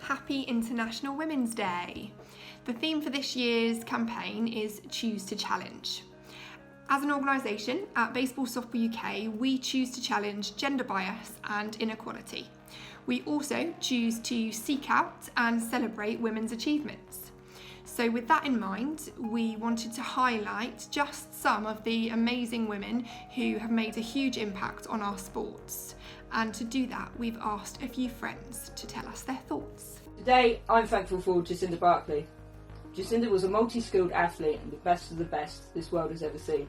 Happy International Women's Day. The theme for this year's campaign is Choose to Challenge. As an organisation at Baseball Softball UK, we choose to challenge gender bias and inequality. We also choose to seek out and celebrate women's achievements. So with that in mind, we wanted to highlight just some of the amazing women who have made a huge impact on our sports. And to do that, we've asked a few friends to tell us their thoughts. Today, I'm thankful for Jacinda Barclay. Jacinda was a multi-skilled athlete and the best of the best this world has ever seen.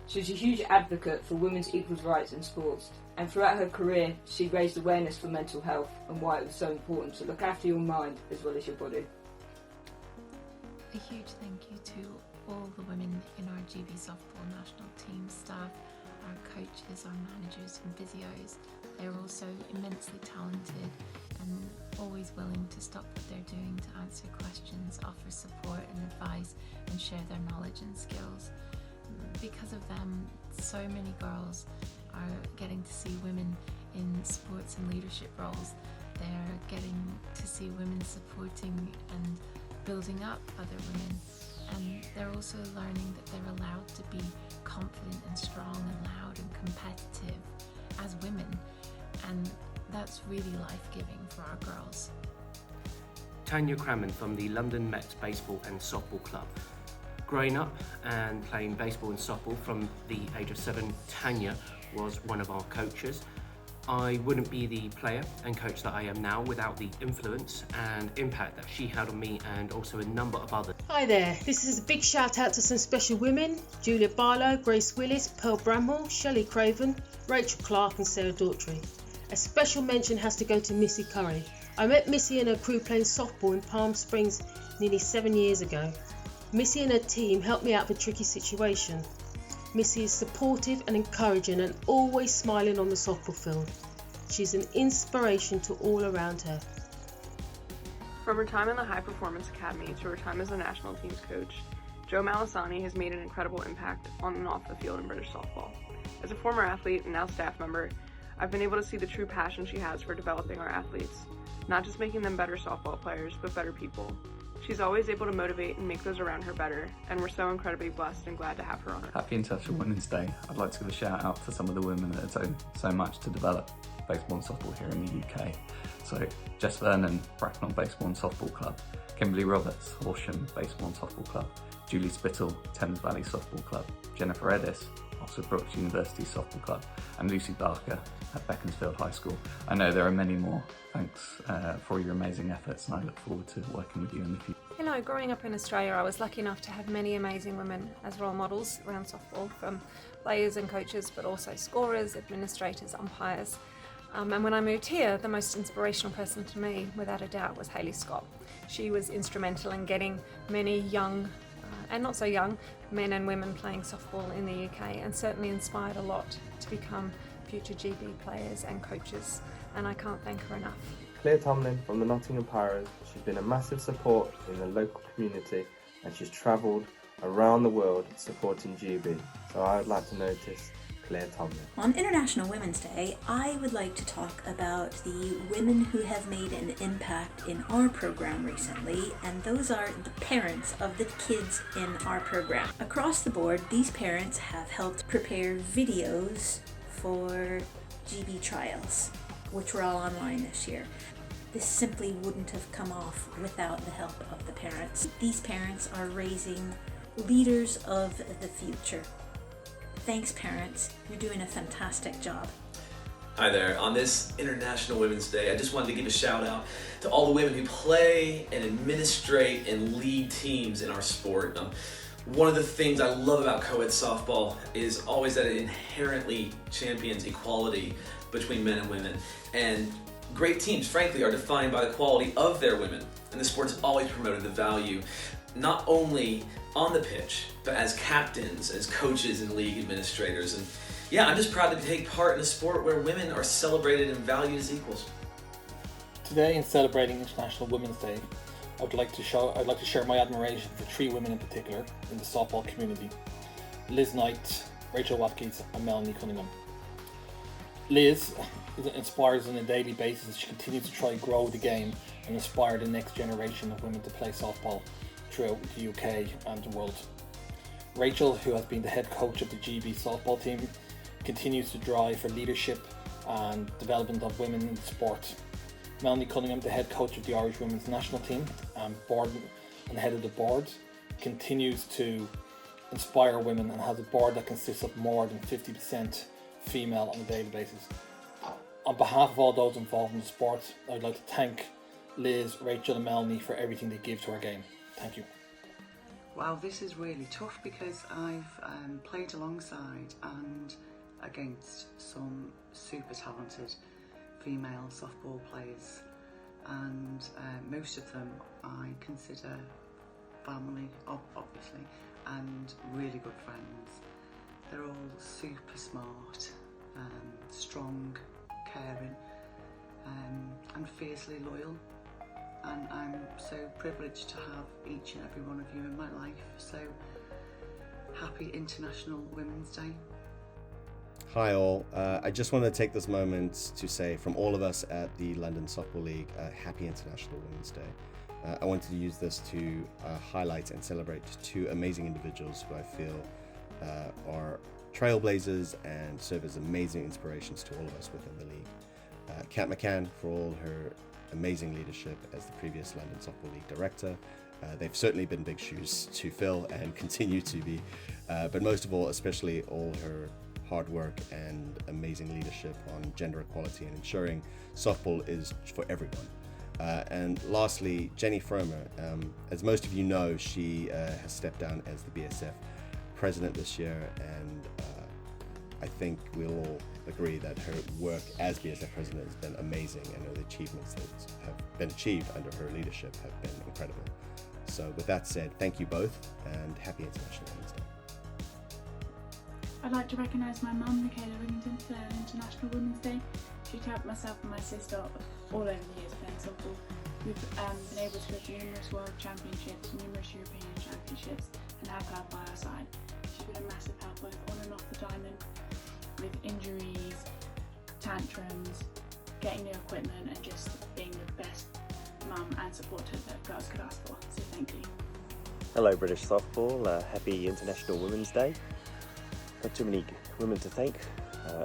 She was a huge advocate for women's equal rights in sports, and throughout her career, she raised awareness for mental health and why it was so important to look after your mind as well as your body. A huge thank you to all the women in our GB softball national team staff, our coaches, our managers and physios. They're all so immensely talented and always willing to stop what they're doing to answer questions, offer support and advice and share their knowledge and skills. Because of them, so many girls are getting to see women in sports and leadership roles. They're getting to see women supporting and building up other women, and they're also learning that they're allowed to be confident and strong and loud and competitive as women, and that's really life-giving for our girls. Tanya Crammond from the London Met Baseball and Softball Club. Growing up and playing baseball and softball from the age of 7, Tanya was one of our coaches. I wouldn't be the player and coach that I am now without the influence and impact that she had on me and also a number of others. Hi there, this is a big shout out to some special women: Julia Barlow, Grace Willis, Pearl Bramwell, Shelley Craven, Rachel Clark and Sarah Daughtry. A special mention has to go to Missy Curry. I met Missy and her crew playing softball in Palm Springs nearly 7 years ago. Missy and her team helped me out of a tricky situation. Missy is supportive and encouraging and always smiling on the softball field. She's an inspiration to all around her. From her time in the High Performance Academy to her time as a national teams coach, Jo Malasani has made an incredible impact on and off the field in British softball. As a former athlete and now staff member, I've been able to see the true passion she has for developing our athletes, not just making them better softball players, but better people. She's always able to motivate and make those around her better, and we're so incredibly blessed and glad to have her on. Happy International Women's Day. I'd like to give a shout out to some of the women that have done so much to develop baseball and softball here in the UK. So Jess Vernon, Bracknell Baseball and Softball Club, Kimberly Roberts, Horsham Baseball and Softball Club, Julie Spittle, Thames Valley Softball Club, Jennifer Edis, Oxford Brookes University Softball Club, and Lucy Barker at Beaconsfield High School. I know there are many more. Thanks for your amazing efforts, and I look forward to working with you in the future. Hello, growing up in Australia, I was lucky enough to have many amazing women as role models around softball, from players and coaches, but also scorers, administrators, umpires. And when I moved here, the most inspirational person to me, without a doubt, was Hayley Scott. She was instrumental in getting many young, and not so young, men and women playing softball in the UK, and certainly inspired a lot to become future GB players and coaches, and I can't thank her enough. Claire Tomlin from the Nottingham Pirates. She's been a massive support in the local community, and she's travelled around the world supporting GB. So I would like to notice Claire Tomlin. On International Women's Day, I would like to talk about the women who have made an impact in our program recently, and those are the parents of the kids in our program. Across the board, these parents have helped prepare videos for GB trials, which were all online this year. This simply wouldn't have come off without the help of the parents. These parents are raising leaders of the future. Thanks, parents. You're doing a fantastic job. Hi there. On this International Women's Day, I just wanted to give a shout out to all the women who play and administrate and lead teams in our sport. One of the things I love about co-ed softball is always that it inherently champions equality between men and women. And great teams, frankly, are defined by the quality of their women. And the sport has always promoted the value, not only on the pitch, but as captains, as coaches and league administrators. And yeah, I'm just proud to take part in a sport where women are celebrated and valued as equals. Today, in celebrating International Women's Day, I'd like to share my admiration for 3 women in particular in the softball community: Liz Knight, Rachel Watkins and Melanie Cunningham. Liz inspires on a daily basis. She continues to try and grow the game and inspire the next generation of women to play softball throughout the UK and the world. Rachel, who has been the head coach of the GB softball team, continues to drive for leadership and development of women in sport. Melanie Cunningham, the head coach of the Irish women's national team and head of the board, continues to inspire women and has a board that consists of more than 50% female on a daily basis. On behalf of all those involved in the sport, I'd like to thank Liz, Rachel and Melanie for everything they give to our game. Thank you. Wow, this is really tough because I've played alongside and against some super talented female softball players, and most of them I consider family, obviously, and really good friends. They're all super smart, strong, caring, and fiercely loyal. And I'm so privileged to have each and every one of you in my life. So happy International Women's Day. Hi all, I just want to take this moment to say from all of us at the London Softball League, happy International Women's Day. I wanted to use this to highlight and celebrate two amazing individuals who I feel are trailblazers and serve as amazing inspirations to all of us within the league. Kat McCann for all her amazing leadership as the previous London Softball League director. They've certainly been big shoes to fill and continue to be, but most of all, especially all her hard work and amazing leadership on gender equality and ensuring softball is for everyone. And lastly, Jenny Fromer. As most of you know, she has stepped down as the BSF president this year, and I think we'll all agree that her work as BSF president has been amazing, and the achievements that have been achieved under her leadership have been incredible. So with that said, thank you both, and happy International Women's Day. I'd like to recognise my mum, Michaela Rington, for International Women's Day. She's helped myself and my sister all over the years playing softball. We've been able to go to numerous world championships, numerous European championships, and have her by our side. She's been a massive help both on and off the diamond, with injuries, tantrums, getting new equipment, and just being the best mum and supporter that girls could ask for. So thank you. Hello British Softball, happy International Women's Day. Not too many women to thank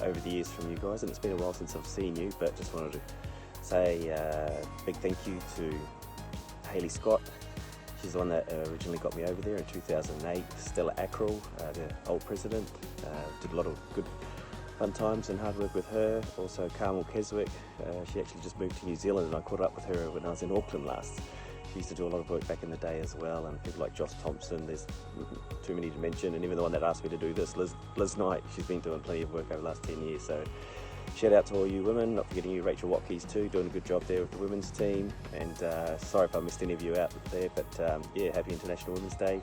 over the years from you guys, and it's been a while since I've seen you, but just wanted to say a big thank you to Hayley Scott. She's the one that originally got me over there in 2008. Stella Ackrell, the old president, did a lot of good fun times and hard work with her. Also Carmel Keswick, she actually just moved to New Zealand, and I caught up with her when I was in Auckland last. She used to do a lot of work back in the day as well, and people like Josh Thompson, there's too many to mention, and even the one that asked me to do this, Liz Knight, she's been doing plenty of work over the last 10 years, so shout out to all you women, not forgetting you Rachel Watkins too, doing a good job there with the women's team, and sorry if I missed any of you out there, but yeah, happy International Women's Day,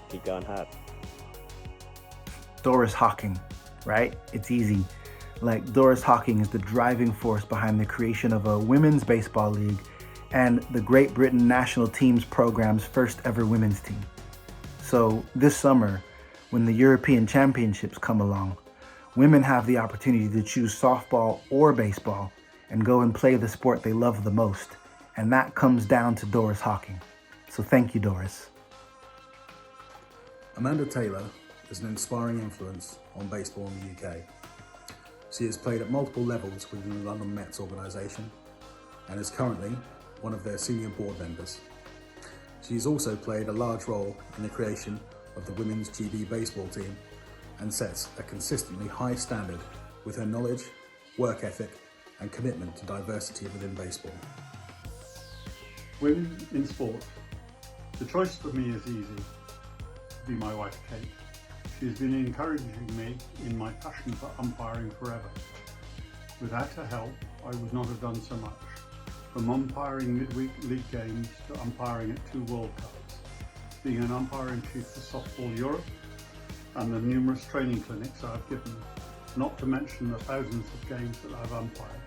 keep going hard. Doris Hocking, right? It's easy. Like, Doris Hocking is the driving force behind the creation of a women's baseball league and the Great Britain national teams program's first ever women's team. So this summer, when the European Championships come along, women have the opportunity to choose softball or baseball and go and play the sport they love the most. And that comes down to Doris Hocking. So thank you, Doris. Amanda Taylor is an inspiring influence on baseball in the UK. She has played at multiple levels within the London Mets organisation and is currently one of their senior board members. She has also played a large role in the creation of the women's GB baseball team and sets a consistently high standard with her knowledge, work ethic and commitment to diversity within baseball. Women in sport. The choice for me is easy. Be my wife Kate. She's been encouraging me in my passion for umpiring forever. Without her help, I would not have done so much. From umpiring midweek league games to umpiring at 2 World Cups, being an umpire-in-chief for Softball Europe, and the numerous training clinics I've given, not to mention the thousands of games that I've umpired,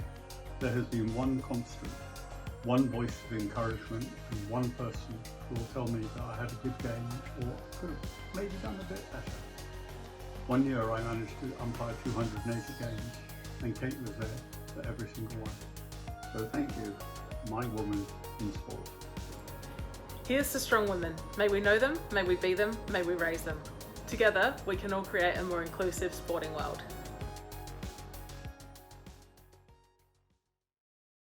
there has been one constant, one voice of encouragement, and one person who will tell me that I had a good game or could have maybe done a bit better. One year I managed to umpire 280 games, and Kate was there for every single one. So thank you, my woman, in sport. Here's to strong women. May we know them, may we be them, may we raise them. Together, we can all create a more inclusive sporting world.